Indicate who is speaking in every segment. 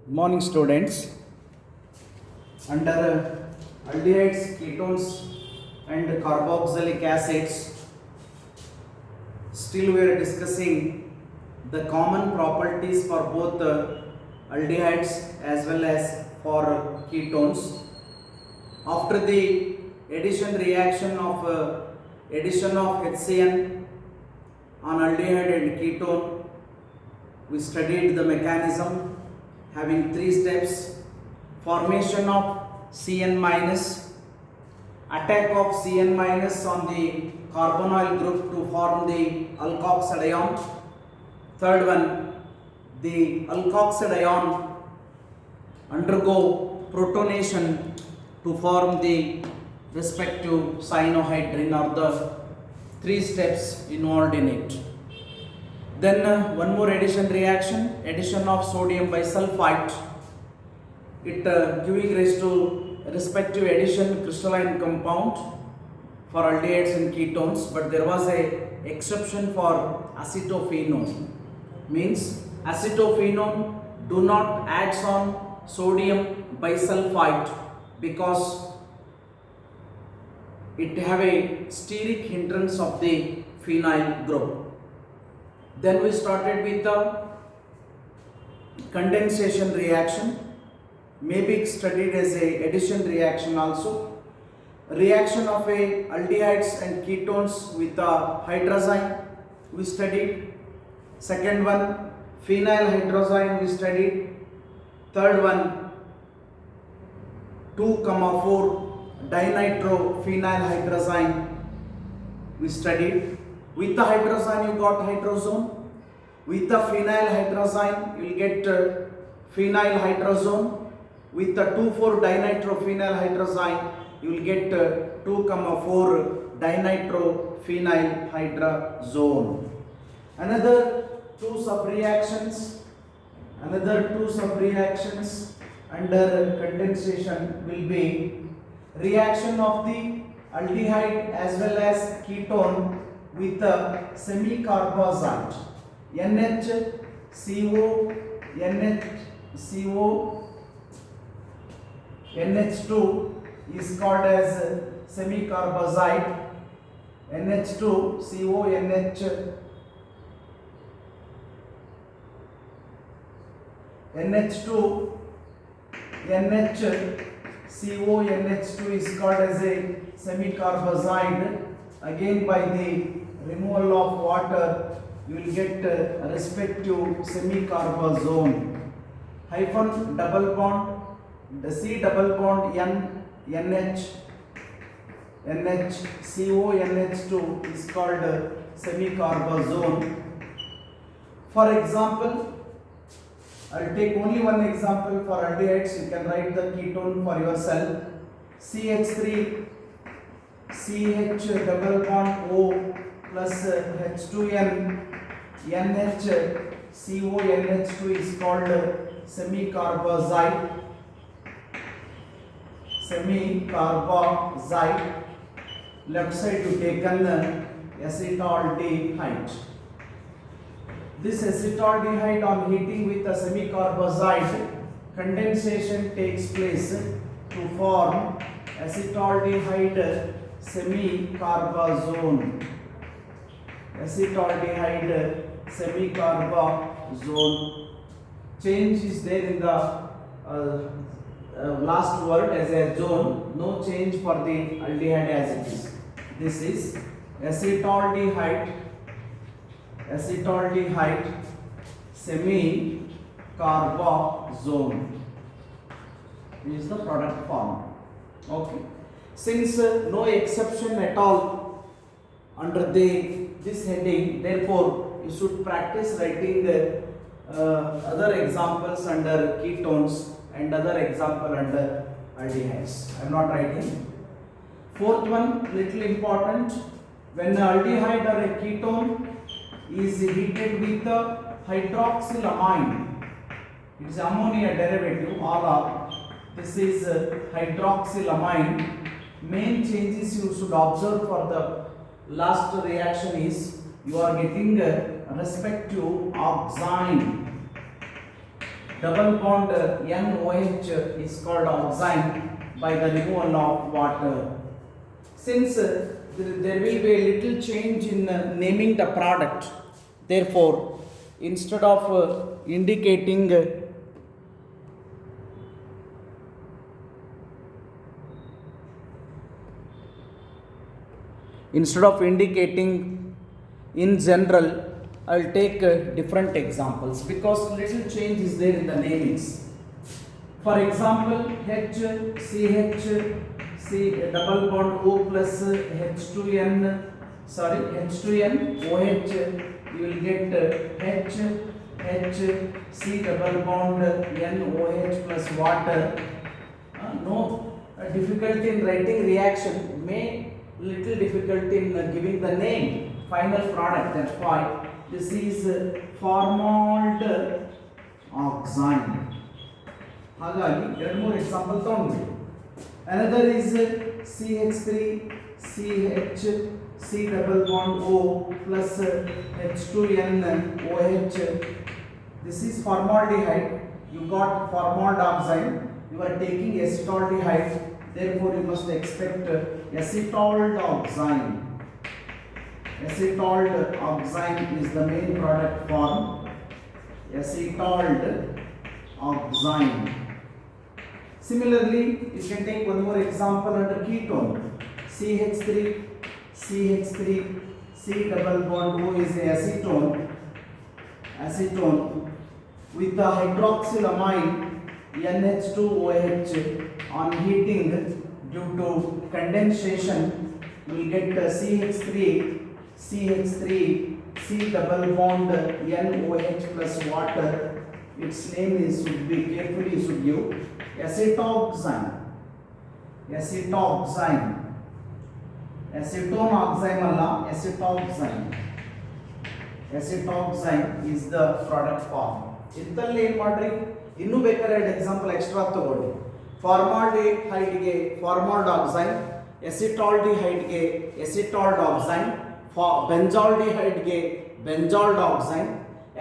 Speaker 1: Morning students. Under aldehydes, ketones and carboxylic acids, still we are discussing the common properties for both the aldehydes as well as for ketones. After the addition reaction of addition of HCN on aldehyde and ketone, we studied the mechanism having three steps: formation of Cn minus, attack of Cn minus on the carbonyl group to form the alkoxide ion. Third one, the alkoxide ion undergo protonation to form the respective cyanohydrin, or the three steps involved in it. Then one more addition reaction, addition of sodium bisulfite, it giving rise to respective addition crystalline compound for aldehydes and ketones, but there was a exception for acetophenone. Means acetophenone do not adds on sodium bisulfite because it have a steric hindrance of the phenyl group. Then we started with the condensation reaction, maybe studied as a addition reaction also. Reaction of a aldehydes and ketones with a hydrazine we studied. Second one, phenyl hydrazine we studied. Third one, 2,4 dinitrophenyl hydrazine we studied. With the hydrazine you got hydrazone. With the phenyl hydrazine you will get phenyl hydrazone. With the 2,4 dinitrophenyl hydrazine you will get 2,4 dinitrophenyl hydrazone. Another two subreactions under condensation will be reaction of the aldehyde as well as ketone with the semi-carbazide. NH2 is called as semi-carbazide. NH2 is called as a semi-carbazide. Again, by the removal of water you will get respective semi-carbazone. Hyphen double bond, the C double bond NH NH2 is called semi-carbazone. For example, I will take only one example for aldehydes. You can write the ketone for yourself. CH3 CH double bond O plus H2N NH2 is called semi-carbazide. Left side you taken acetaldehyde. This acetaldehyde on heating with a semi-carbazide, condensation takes place to form acetaldehyde semi-carbazone. Change is there in the last word as a zone, no change for the aldehyde as it is. This is acetaldehyde semi-carbazone. This is the product form. Okay. Since no exception at all under this heading, therefore you should practice writing the other examples under ketones and other example under aldehydes. I am not writing. Fourth one, little important. When an aldehyde or a ketone is heated with a hydroxylamine, it is ammonia derivative, all are. This is hydroxylamine. Main changes you should observe for the last reaction is you are getting respective oxime. double bond NOH is called oxime by the removal of water. Since there will be a little change in naming the product, therefore instead of indicating in general, I will take different examples because little change is there in the namings. For example, HCH C double bond O plus H2N OH, you will get C double bond NOH plus water. No difficulty in writing reaction, may little difficulty in giving the name final product. That's why this is formaldehyde oxime. ಹಾಗಾಗಿ ಎರಡು ಮೂರು example ತಗೊಂಡ್ವಿ. Another is CH3 CH C double bond O plus H2N OH. This is formaldehyde. You got formaldehyde. You are taking acetaldehyde. Therefore, you must expect acetalded oxime. Acetalded oxime is the main product form. Acetalded oxime. Similarly, you can take one more example under ketone. CH3 C double bond O is a acetone with the hydroxylamine NH2OH. On heating due to condensation, you will get CH3 C double bond NOH plus water. Its name is should be carefully should give acetoxime. Acetone oxime alla acetoxime. Acetoxime is the product form. Idalli ಏನು ಮಾಡ್ರಿ ಇನ್ನೂ ಬೇಕಾದ್ರೆ ಎರಡು example extra ತಗೊಳ್ಳಿ. Formaldehyde ಗೆ ಫಾರ್ಮಾಲ್ಡ್ oxide, ಎಸಿಟಾಲ್ಡಿಹೈಡ್ ಗೆ ಎಸಿಟಾಲ್ಡ್ oxide, ಬೆಂಜಾಲ್ಡಿಹೈಡ್ ಗೆ ಬೆಂಜಾಲ್ಡ್ oxide,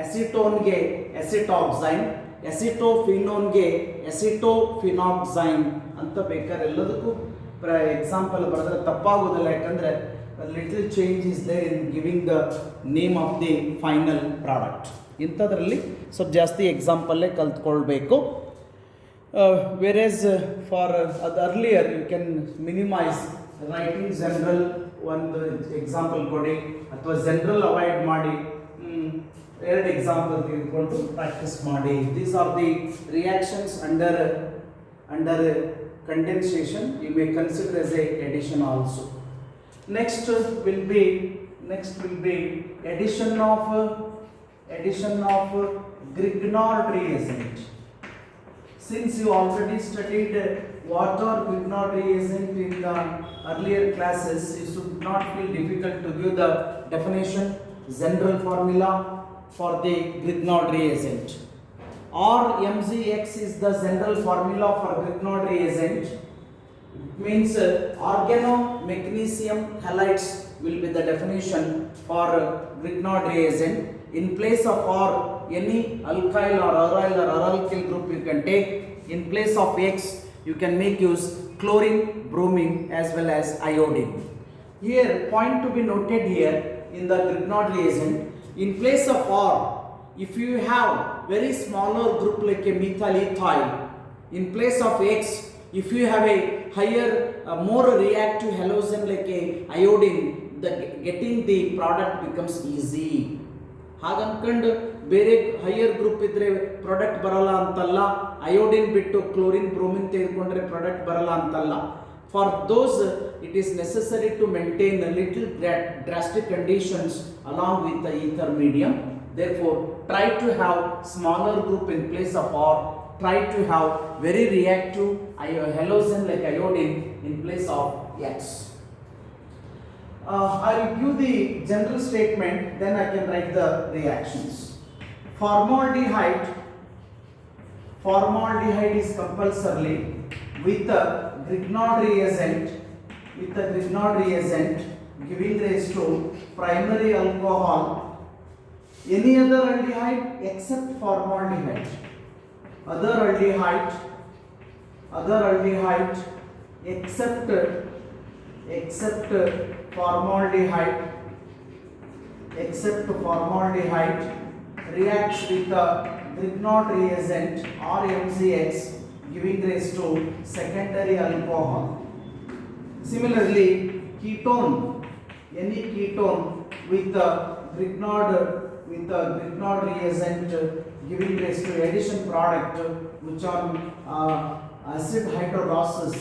Speaker 1: ಎಸಿಟೋನ್ ಗೆ ಎಸಿಟಾಕ್ಸೈಡ್, ಎಸಿಟೋಫಿನೋನ್ ಗೆ ಎಸಿಟೋಫಿನಾಕ್ಸೈಡ್ ಅಂತ ಬೇಕಾದ್ರೆ ಎಲ್ಲದಕ್ಕೂ ಎಕ್ಸಾಂಪಲ್ ಬರೆದ್ರೆ ತಪ್ಪಾಗೋದಿಲ್ಲ. ಯಾಕಂದ್ರೆ little change is there in giving the name of the final product. ಇಂಥದ್ರಲ್ಲಿ ಸ್ವಲ್ಪ ಜಾಸ್ತಿ ಎಕ್ಸಾಂಪಲ್ಲೇ ಕಲ್ತ್ಕೊಳ್ಬೇಕು. ವೆರೇಸ್ ಫಾರ್ ಅದು earlier you can minimise writing general ಒಂದು ಎಕ್ಸಾಂಪಲ್ ಕೊಡಿ ಅಥವಾ ಜನರಲ್ ಅವಾಯ್ಡ್ ಮಾಡಿ ಎರಡು ಎಕ್ಸಾಂಪಲ್ ತೆಗೆದುಕೊಂಡು ಪ್ರಾಕ್ಟೀಸ್ ಮಾಡಿ. These are the reactions under condensation. You may consider as a addition also. Next will be addition of Grignard reagent. Since you already studied what are Grignard reagent in the earlier classes, you should not feel difficult to give the definition, general formula for the Grignard reagent. RMgX is the general formula for Grignard reagent. It means organomagnesium halides will be the definition for Grignard reagent. In place of R, any alkyl or aryl or aralkyl group you can take. In place of X, you can make use chlorine, bromine as well as iodine. Here, point to be noted here in the Grignard reagent. In place of R, if you have very smaller group like a methyl ethyl, in place of X, if you have a higher more reactive halogen like a iodine, the getting the product becomes easy. ಹಾಗನ್ಕೊಂಡು ಬೇರೆ higher group ಇದ್ರೆ product ಬರಲ್ಲ ಅಂತಲ್ಲ, iodine ಬಿಟ್ಟು chlorine bromine ತೆಗೆದುಕೊಂಡ್ರೆ product ಬರಲ್ಲ ಅಂತಲ್ಲ. For those it is necessary to maintain a little drastic conditions along with the ether medium. Therefore, try to have smaller group in place of R. Try to have very reactive halogen like iodine in place of X. I will give the general statement, then I can write the reactions. Formaldehyde is compulsorily with the Grignard reagent giving rise to primary alcohol. Any other aldehyde except formaldehyde. other aldehyde except formaldehyde reacts with the Grignard reagent or MCX, giving rise to secondary alcohol. Similarly, ketone, any ketone with the Grignard reagent giving rise to addition product which on acid hydrolysis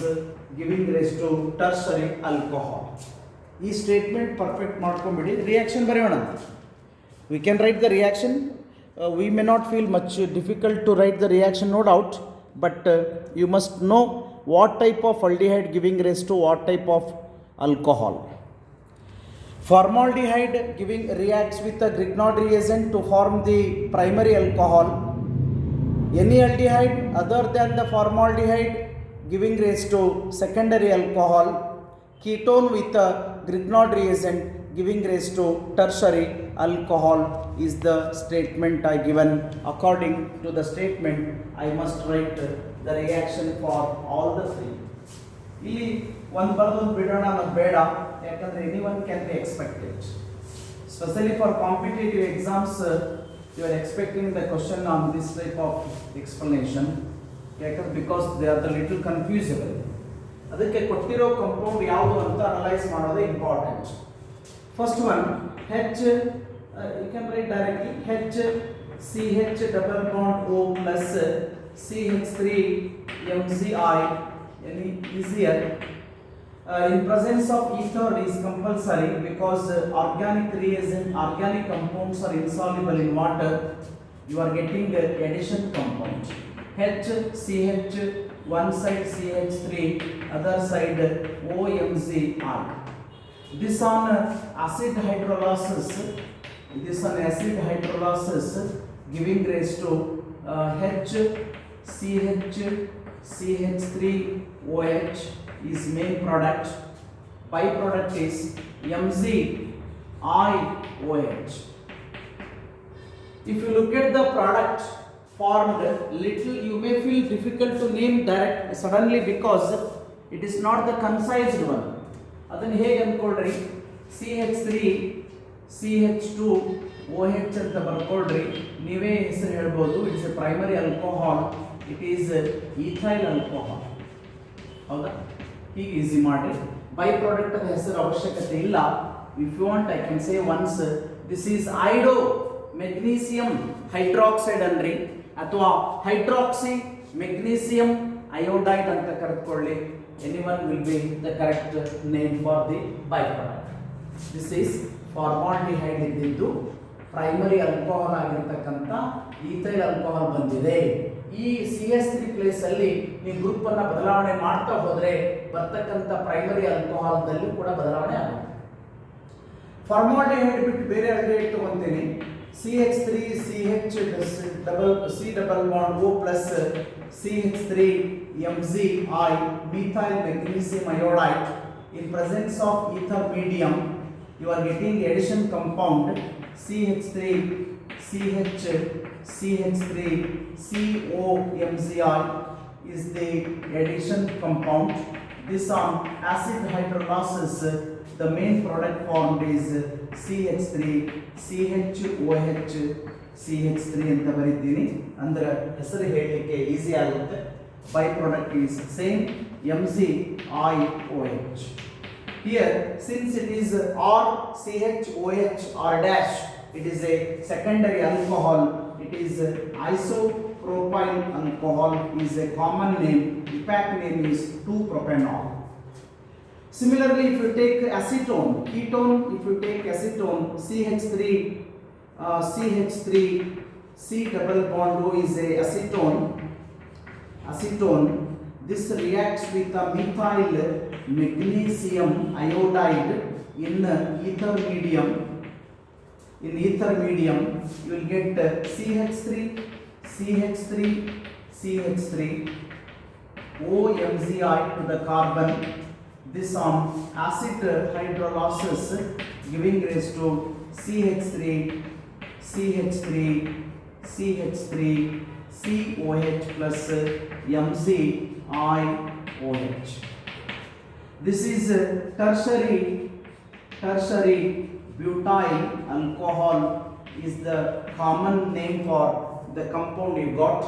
Speaker 1: giving rise to tertiary alcohol. ಈ statement perfect ಮಾಡ್ಕೊಂಬಿಡಿ. Reaction ಬರೆಯೋಣ. We can write the reaction. We may not feel much difficult to write the reaction, no doubt, but you must know what type of aldehyde giving rise to what type of alcohol. Formaldehyde reacts with the Grignard reagent to form the primary alcohol. Any aldehyde other than the formaldehyde giving rise to secondary alcohol. Ketone with the Grignard reagent giving rise to tertiary alcohol is the statement I given. According to the statement, I must write the reaction for all the three. ಇಲ್ಲಿ ಒಂದು ಬರೆದೊಂದು ಬಿಡೋಣ ಅನ್ನೋದು ಬೇಡ, ಯಾಕಂದರೆ anyone can be expected. Especially for competitive exams, you are expecting the question on this type of explanation, because they are the little confusable. ಅದಕ್ಕೆ ಕೊಟ್ಟಿರೋ compound ಯಾವುದು ಅಂತ ಅನಲೈಸ್ ಮಾಡೋದು important. First one H, you can write directly H CH double bond O plus CH3 MCI, any easier. In presence of ether is compulsory because organic compounds are insoluble in water. You are getting addition compound. H CH, one side CH3, other side OMCI. This on acid hydrolysis giving rise to H CH CH3OH is main product. Byproduct is MgIOH. If you look at the product formed, little you may feel difficult to name direct suddenly because it is not the concised one. ಅದನ್ನು ಹೇಗೆ ಅಂದ್ಕೊಳ್ರಿ, CH3 CH2 OH ಅಂತ ಬರ್ಕೊಳ್ರಿ, ನೀವೇ ಹೆಸರು ಹೇಳ್ಬೋದು. It's a primary alcohol, it is ethyl alcohol. ಹೌದಾ? ಹೀಗೆ easy ಮಾಡಿ. By product ಹೆಸರು ಅವಶ್ಯಕತೆ ಇಲ್ಲ. If you want I can say once this is iodo magnesium hydroxide ಅನ್ರಿ, ಅಥವಾ ಹೈಡ್ರಾಕ್ಸಿ ಮೆಗ್ನೀಸಿಯಂ ಅಯೋಡೈಡ್ ಅಂತ ಕರೆದುಕೊಳ್ಳಿ. Anyone will be the correct name for the byproduct. This is formaldehyde ಇದ್ದಿದ್ದು ಪ್ರೈಮರಿ ಆಲ್ಕೋಹಾಲ್ ಆಗಿರತಕ್ಕಂಥ ethyl alcohol ಬಂದಿದೆ. ಈ CH3 place ಅಲ್ಲಿ ನೀವು ಗ್ರೂಪ್ ಅನ್ನ ಬದಲಾವಣೆ ಮಾಡ್ತಾ ಹೋದ್ರೆ ಬರ್ತಕ್ಕಂಥ ಪ್ರೈಮರಿ ಆಲ್ಕೋಹಾಲ್ದಲ್ಲೂ ಕೂಡ ಬದಲಾವಣೆ ಆಗುತ್ತೆ. ಫಾರ್ಮಾಲ್ಡಿಹೈಡ್ ಬಿಟ್ಟು ಬೇರೆ aldehyde ತಗೊಂತೀನಿ. CH3 CH C double bond O plus CH3 MgI, methyl magnesium iodide. In presence of ether medium, you are getting addition compound CH3 COMgI is the addition compound. This on acid hydrolysis, the main product formed is CH3 CHOH CH3 ಅಂತ ಬರೀತೀನಿ. ಅಂದ್ರೆ ಹೆಸರು ಹೇಳಲಿಕ್ಕೆ easy ಆಗುತ್ತೆ. By product is same MgIOH. Here, since it is or CHOH or dash, it is a secondary alcohol. It is isopropyl alcohol is a common name. IUPAC name is 2-propanol. Similarly, if you take acetone, ketone, if you take acetone, CH3 C double bond O is a acetone. This reacts with a methyl magnesium iodide in ether medium. In ether medium, you will get CH3 OMgI to the carbon. This on acid hydrolysis giving rise to CH3 COH plus MgIOH. This is tertiary butyl alcohol is the common name for the compound you got.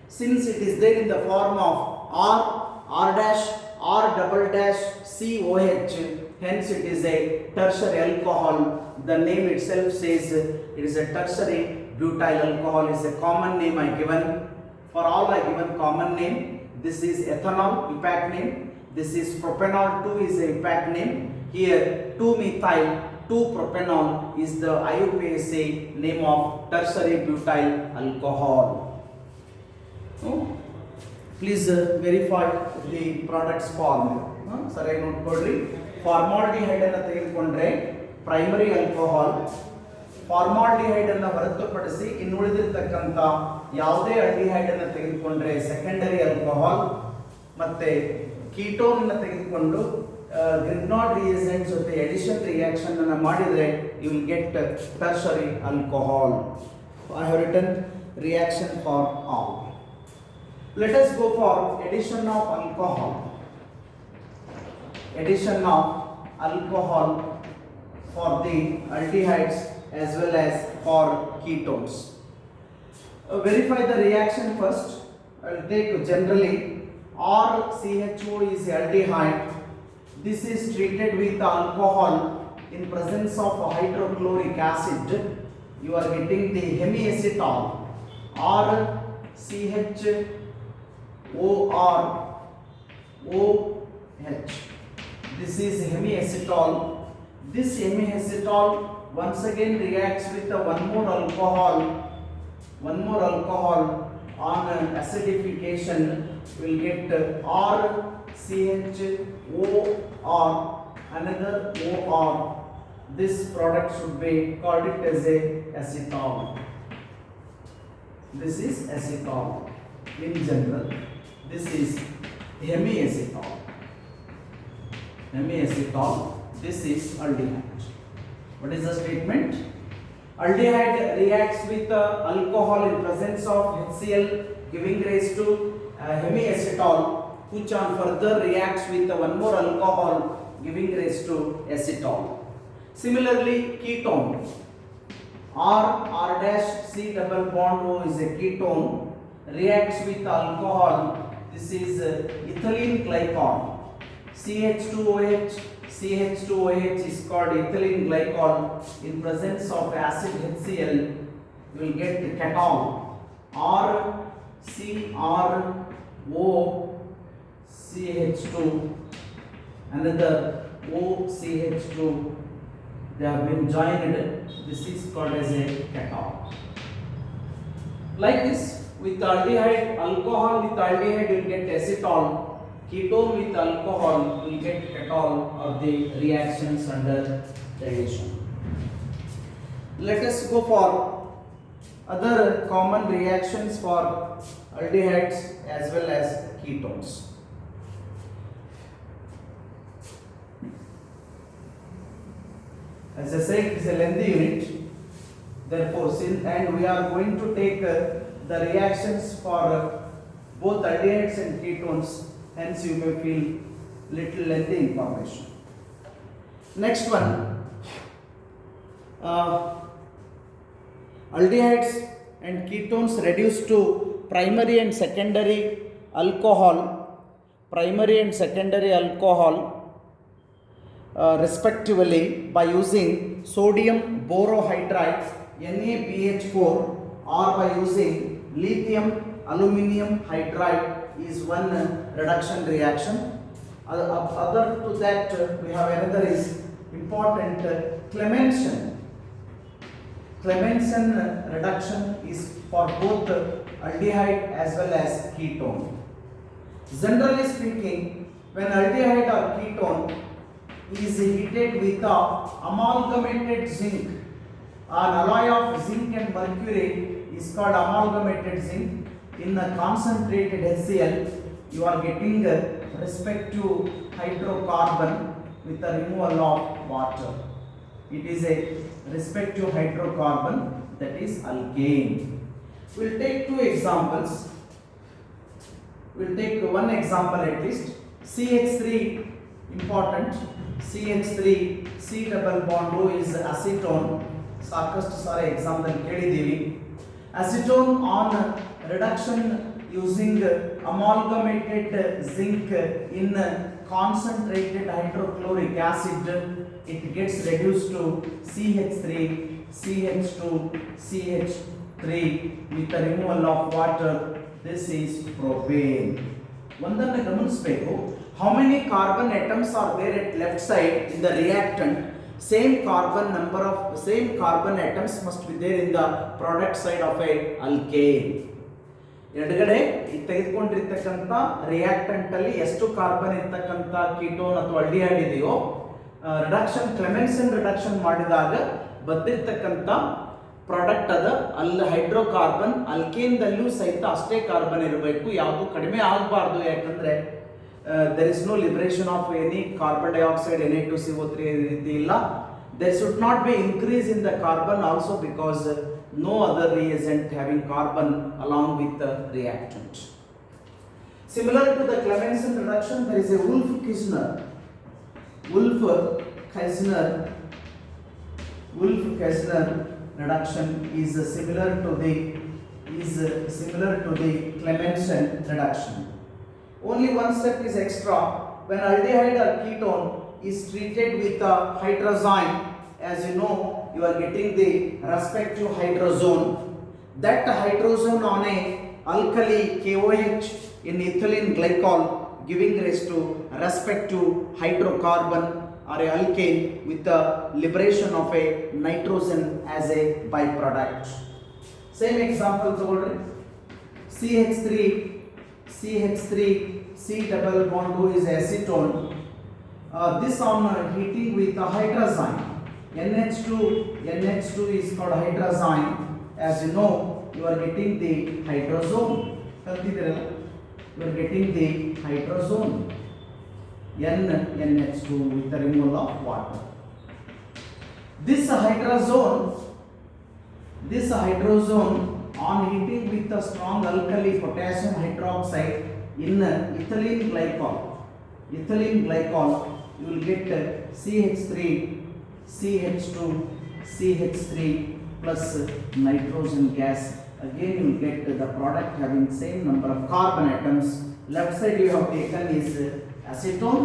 Speaker 1: Since it is there in the form of R dash, R double dash, COH, hence it is a tertiary alcohol. The name itself says it is a tertiary butyl alcohol is a common name I given. For all I given common name. This is ethanol, IUPAC name. This is propanol 2 is a IUPAC name. Here 2-methyl 2-propanol is the IUPAC name of tertiary butyl alcohol. Please verify the products formula. Sari note kodri. Formaldehyde anna ತೆಗೆದುಕೊಂಡ್ರೆ primary alcohol. Formaldehyde ಅನ್ನು ಹೊರತುಪಡಿಸಿ ಇನ್ನುಳಿದಿರತಕ್ಕಂಥ ಯಾವುದೇ aldehyde ಅನ್ನು ತೆಗೆದುಕೊಂಡ್ರೆ secondary alcohol. ಮತ್ತೆ ketone ಅನ್ನು ತೆಗೆದುಕೊಂಡು Grignard reagent ಜೊತೆ ಎಡಿಷನ್ ರಿಯಾಕ್ಷನ್ ಅನ್ನು ಮಾಡಿದರೆ you will get tertiary alcohol. I have written reaction for all. Let us go for addition of alcohol. Addition of alcohol for the aldehydes as well as for ketones. Verify the reaction first. I will take generally RCHO is aldehyde. This is treated with alcohol in presence of hydrochloric acid. You are getting the hemiacetal RCHOROH. This is hemiacetal. This hemiacetal once again reacts with one more alcohol on acidification. Will get RCHOR, another OR. This product should be called it as a acetol. This is acetol in general. This is hemiacetal. This is aldehyde. What is the statement? Aldehyde reacts with alcohol in presence of HCl giving rise to hemiacetal, which on further reacts with one more alcohol giving rise to acetol. Similarly, ketone R dash C double bond O is a ketone, reacts with alcohol. This is ethylene glycol. CH2OH is called ethylene glycol. In presence of acid HCl, you will get ketol. RCROCH2, another OCH2. They have been joined. This is called as a ketol. Like this, with aldehyde, alcohol with aldehyde, you will get acetol. Ketone with alcohol will get ketol of the reactions under addition. Let us go for other common reactions for aldehydes as well as ketones. As I said, it is a lengthy unit. Therefore, and we are going to take the reactions for both aldehydes and ketones. Hence, you may feel little lengthy information. Next one, aldehydes and ketones reduced to primary and secondary alcohol, respectively by using sodium borohydride NaBH4 or by using lithium aluminum hydride is one reduction reaction. Other to that we have another is important Clemmensen. Clemmensen reduction is for both aldehyde as well as ketone. Generally speaking, when aldehyde or ketone is heated with amalgamated zinc, an alloy of zinc and mercury is called amalgamated zinc. In a concentrated HCl, you are getting respective hydrocarbon with the removal of water. It is a respective hydrocarbon, that is alkane. We'll take two examples. We'll take one example at least. CH3 important. CH3 C double bond O is acetone. ಸಾಕಷ್ಟು ಸಾರಿ exam ದಲ್ಲಿ ಕೇಳಿದ್ದೀವಿ. Acetone on reduction using amalgamated zinc in concentrated hydrochloric acid, it gets reduced to CH3, CH2, CH3 with the removal of water. This is propane. ಒಂದನ್ನು ಗಮನಿಸಬೇಕು. How many carbon atoms are there at left side in the reactant? Same carbon atoms must be there in the product side of a alkane. ಎಡಗಡೆ ತೆಗೆದುಕೊಂಡಿರ್ತಕ್ಕಂಥ reactant ಅಲ್ಲಿ ಎಷ್ಟು carbon ಇರ್ತಕ್ಕಂಥ ketone ಅಥವಾ aldehyde ಇದೆಯೋ reduction ಕ್ಲೆಮೆನ್ಸನ್ reduction ಮಾಡಿದಾಗ ಬಂದಿರತಕ್ಕಂಥ product ಅದ ಅಲ್ಲಿ ಹೈಡ್ರೋಕಾರ್ಬನ್ ಅಲ್ಕೇನ್ ದಲ್ಲೂ ಸಹಿತ ಅಷ್ಟೇ ಕಾರ್ಬನ್ ಇರಬೇಕು, ಯಾವುದು ಕಡಿಮೆ ಆಗಬಾರ್ದು. ಯಾಕಂದ್ರೆ there is no liberation of any carbon dioxide, Na2CO3 ರೀತಿ ಇಲ್ಲ. There should not be increase in the carbon also because no other reagent having carbon along with the reactant. Similar to the Clemmensen reduction, there is a Wolff-Kishner reduction is similar to the Clemmensen reduction. Only one step is extra. When aldehyde or ketone is treated with a hydrazine, as you know, you are getting the respective hydrazone. That hydrazone on a alkali KOH in ethylene glycol giving rise to respective hydrocarbon or a alkane with the liberation of a nitrogen as a byproduct. Same example togolre. CH3 C double bond O is acetone. This on heating with a hydrazine. NH2 is called hydrazine. As you know, you are getting the hydrazone. You are getting the hydrazone. NH2 with the removal of water. This hydrazone on heating with a strong alkali potassium hydroxide in ethylene glycol, you will get CH3, CH2, CH3 plus nitrogen gas. Again you will get the product having same number of carbon atoms. Left side you have taken is acetone,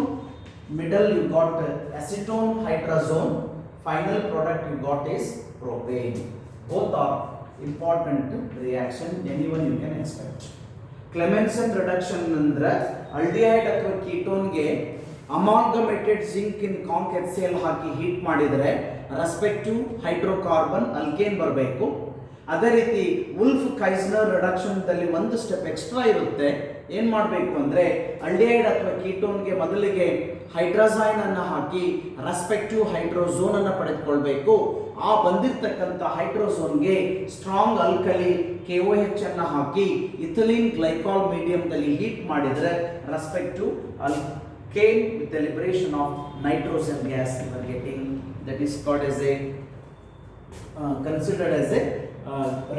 Speaker 1: middle you got acetone hydrazone, final product you got is propane. Both are important reaction, anyone you can expect. Clemmensen reduction ಅಂದ್ರೆ aldehyde ಅಥವಾ ಕೀಟೋನ್ಗೆ amalgamated zinc ಇನ್ ಕಾಂಕ್ HCl ಹಾಕಿ heat ಮಾಡಿದರೆ respective hydrocarbon alkane ಬರಬೇಕು. ಅದೇ ರೀತಿ ವುಲ್ಫ್-ಕೈಸ್ನರ್ reduction ದಲ್ಲಿ ಒಂದು step extra ಇರುತ್ತೆ. ಏನು ಮಾಡಬೇಕು ಅಂದರೆ ಆಲ್ಡಿಹೈಡ್ ಅಥವಾ ಕೀಟೋನ್ಗೆ ಮೊದಲಿಗೆ ಹೈಡ್ರಾಸೈನ್ ಅನ್ನು ಹಾಕಿ ರೆಸ್ಪೆಕ್ಟಿವ್ ಹೈಡ್ರೋಝೋನ್ ಅನ್ನು ಪಡೆದುಕೊಳ್ಬೇಕು. ಆ ಬಂದಿರತಕ್ಕಂಥ ಹೈಡ್ರೋಝೋನ್ಗೆ ಸ್ಟ್ರಾಂಗ್ ಆಲ್ಕಲಿ KOH ಅನ್ನು ಹಾಕಿ ಇಥಿಲೀನ್ ಗ್ಲೈಕಾಲ್ ಮೀಡಿಯಂದಲ್ಲಿ ಹೀಟ್ ಮಾಡಿದರೆ respective alkane with the liberation of nitrogen gas you are getting. That is called as a considered as a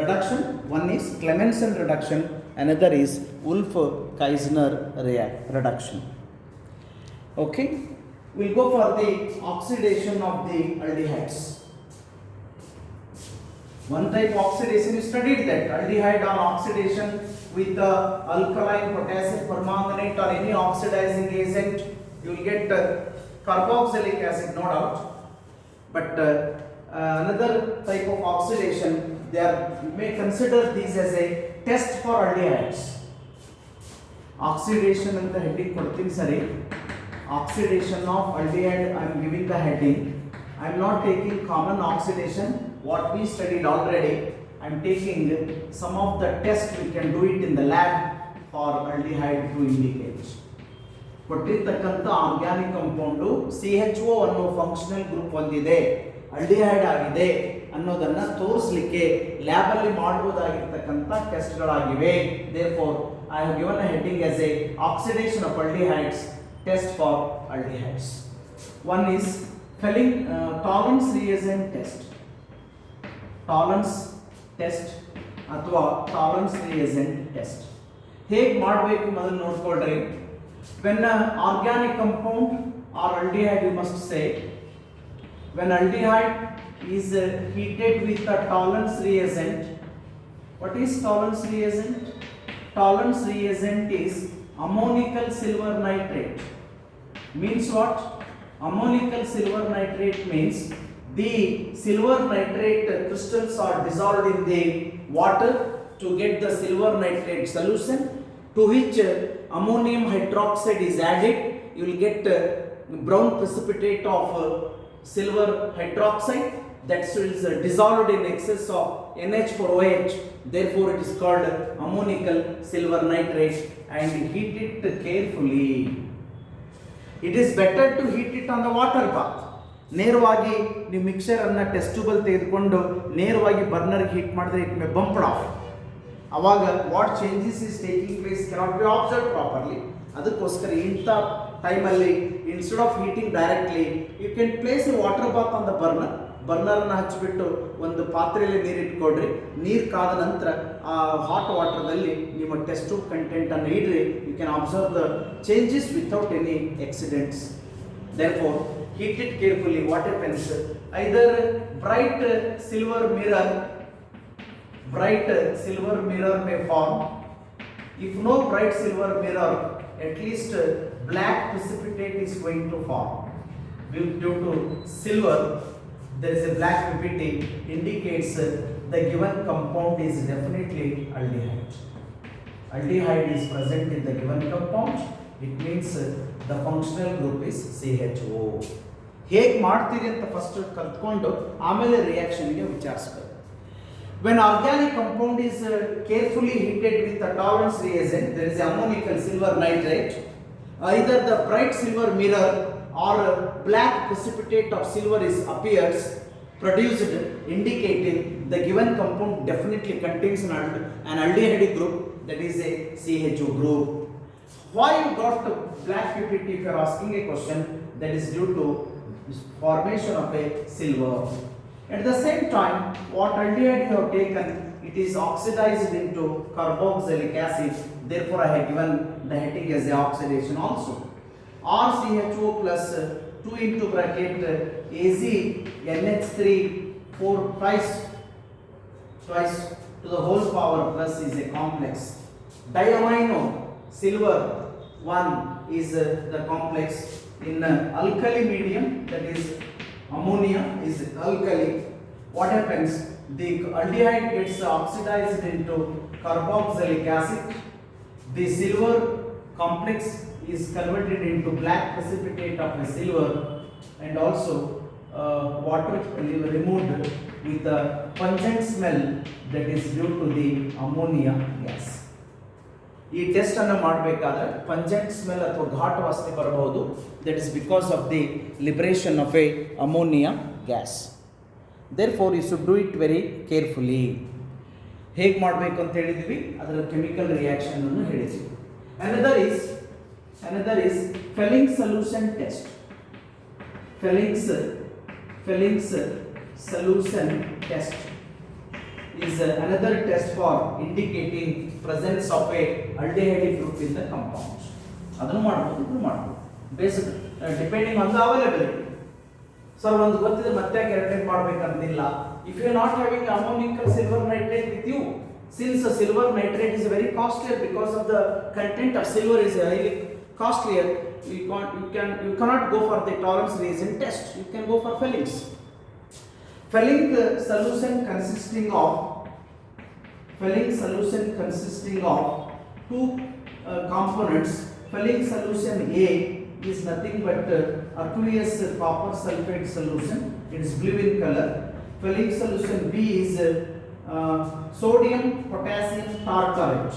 Speaker 1: reduction. One is Clemmensen reduction, another is Wolff-Kishner reduction. Okay, we'll go for the oxidation of the aldehydes. One type oxidation, you studied that aldehyde on oxidation with alkaline potassium permanganate or any oxidizing agent, you will get carboxylic acid, no doubt. But another type of oxidation, you may consider these as a test for aldehydes. Oxidation and the heading kodtini sari. Oxidation of aldehyde, I am giving the heading. I am not taking common oxidation what we studied already. I am taking some of the tests we can do it in the lab for aldehyde to indicate. ಕೊಟ್ಟಿರ್ತಕ್ಕಂಥ organic compound CHO ಅನ್ನೋ functional group ಹೊಂದಿದೆ, aldehyde ಆಗಿದೆ ಅನ್ನೋದನ್ನ ತೋರಿಸಲಿಕ್ಕೆ lab ಅಲ್ಲಿ ಮಾಡಬಹುದಾಗಿರ್ತಕ್ಕಂಥ ಟೆಸ್ಟ್ಗಳಾಗಿವೆ. Therefore, I have given a heading as a oxidation of aldehydes, test for aldehydes. One is Tollens reagent test. Tollens test ಅಥವಾ Tollens reagent test. ಹೇಗೆ ಮಾಡಬೇಕು ಮೊದಲು ನೋಡ್ಕೊಳ್ರಿ. When organic compound are aldehyde, you must say, when aldehyde is heated with a tolerance reagent. What is tolerance reagent? Tolerance reagent is ammonical silver nitrate. Means what? Ammonical silver nitrate means the silver nitrate crystals are dissolved in the water to get the silver nitrate solution, to which ammonium hydroxide is added. You will get brown precipitate of silver hydroxide that is dissolved in excess of NH4OH. Therefore it is called ammonical silver nitrate, and heat it carefully. It is better to heat it on the water bath. ನೇರವಾಗಿ ನೀವು mixer ಅನ್ನ test ಟ್ಯೂಬಲ್ ತೆಗೆದುಕೊಂಡು ನೇರವಾಗಿ burner heat ಮಾಡಿದ್ರೆ it may bumped off. ಅವಾಗ what changes is taking place cannot be observe properly. ಅದಕ್ಕೋಸ್ಕರ ಇಂಥ ಟೈಮಲ್ಲಿ instead of heating directly you can place a water bath on the ಬರ್ನರನ್ನು ಹಚ್ಚಿಬಿಟ್ಟು ಒಂದು ಪಾತ್ರೆಯಲ್ಲಿ ನೀರು ಇಟ್ಕೊಡ್ರಿ. ನೀರು ಕಾದ ನಂತರ ಆ ಹಾಟ್ ವಾಟರ್ದಲ್ಲಿ ನಿಮ್ಮ ಟೆಸ್ಟ್ ಟ್ಯೂಬ್ ಕಂಟೆಂಟನ್ನು ಇಡ್ರಿ. You can observe the changes without any accidents. Therefore, heat it carefully. What happens? Either bright silver mirror may form. If no bright silver mirror, at least black precipitate is going to form. Due to silver, there is a black PPT indicates the given compound is definitely aldehyde. Aldehyde is present in the given compound. It means the functional group is CHO. ಹೇಗೆ ಮಾಡ್ತೀರಿ ಅಂತ first ಕಲ್ತ್ಕೊಂಡು ಆಮೇಲೆ ರಿಯಾಕ್ಷನ್ಗೆ ವಿಚಾರಿಸಬೇಕು. When organic compound is carefully heated with a tolerance reagent, there is ammonical silver nitrate. Either the bright silver mirror or black precipitate of silver is appears produced, indicating the given compound definitely contains an aldehyde group, that is a CHO group. Why you got black PPT? If you are asking a question, that is due to formation of a silver. At the same time, what aldehyde you have taken, it is oxidized into carboxylic acid. Therefore, I have given the heading as the oxidation also. RCHO plus 2 into bracket Az NH3 4 twice to the whole power plus is a complex. Diamino silver 1 is the complex in alkali medium, that is ammonia is alkali. What happens? The aldehyde gets oxidized into carboxylic acid. The silver complex is converted into black precipitate of the silver, and also water removed with a pungent smell that is due to the ammonia gas. ಈ test ಅನ್ನು ಮಾಡಬೇಕಾದ್ರೆ pungent smell ಅಥವಾ ಘಾಟ್ ವಾಸನೆ ಬರಬಹುದು. That is because of the liberation of a ammonia gas. Therefore you should do it very carefully. ಹೇಗೆ ಮಾಡಬೇಕು ಅಂತ ಹೇಳಿದ್ವಿ, ಅದರ ಕೆಮಿಕಲ್ ರಿಯಾಕ್ಷನ್ ಅನ್ನು ಹೇಳಿದ್ವಿ. Another is Fellings solution test. Fellings solution test is another test for indicating presence of a aldehyde group in the compound. ಅದನ್ನು ಮಾಡಬಹುದು, ಇದನ್ನು ಮಾಡಬಹುದು, based depending on the availability. Sir ಒಂದು ಗೊತ್ತಿದ್ರೆ ಮತ್ತೆ calculate ಮಾಡಬೇಕಂತಿಲ್ಲ. If you are not having ammonical silver nitrate with you, since silver nitrate is very costlier because of the content of silver is highly costlier, you cannot go for the tolerance reagent test. You can go for Fellings. Felling solution consisting of two components. Felling solution A is nothing but aqueous copper sulfate solution. It is blue in color. Felling solution B is sodium potassium tartarate.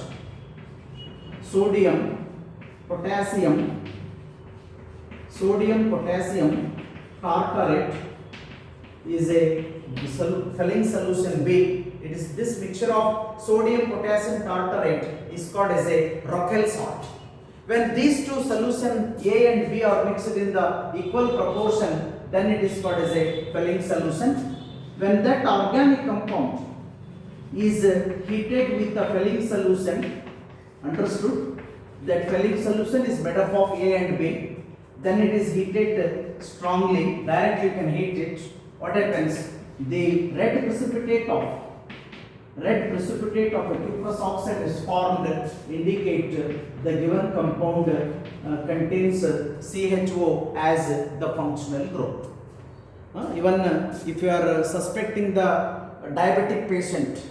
Speaker 1: Sodium potassium tartarate is a Felling solution B. It is this mixture of sodium potassium tartarate is called as a Rockel salt. When these two solutions A and B are mixed in the equal proportion, then it is called as a Felling solution. When that organic compound is heated with a filling solution. Understood? That filling solution is made up of A and B. Then it is heated strongly. Directly you can heat it. What happens? The red precipitate of a cuprous oxide is formed, indicate the given compound contains CHO as the functional group. Even if you are suspecting the diabetic patient,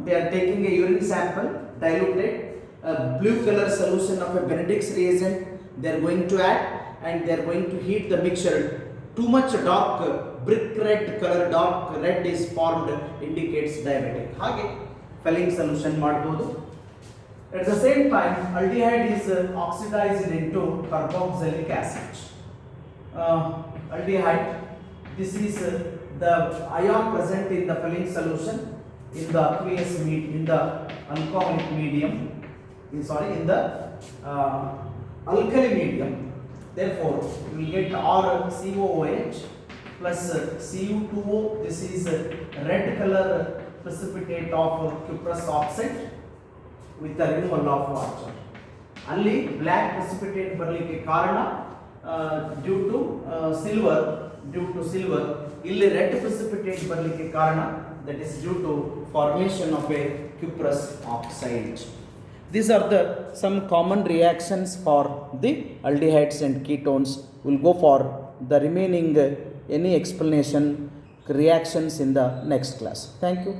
Speaker 1: they are taking a urine sample, diluted, a blue color solution of a Benedict's reagent, they are going to add and they are going to heat the mixture. Too much dark brick red color, dark red is formed, indicates diabetic. Hage filling solution ಮಾಡಬಹುದು. At the same time, aldehyde is oxidized into carboxylic acid. Aldehyde, this is the ion present in the filling solution in the aqueous in the alcoholic medium. In the alkali medium. Therefore, you will get RCOOH plus Cu2O. This is red color precipitate of cuprous oxide with the removal of water. Only black precipitate ಬರಲಿಕ್ಕೆ ಕಾರಣ due to silver. ಇಲ್ಲಿ red precipitate ಬರಲಿಕ್ಕೆ ಕಾರಣ, that is due to formation of a cuprous oxide. These are the some common reactions for the aldehydes and ketones. We'll go for the remaining any explanation reactions in the next class. Thank you.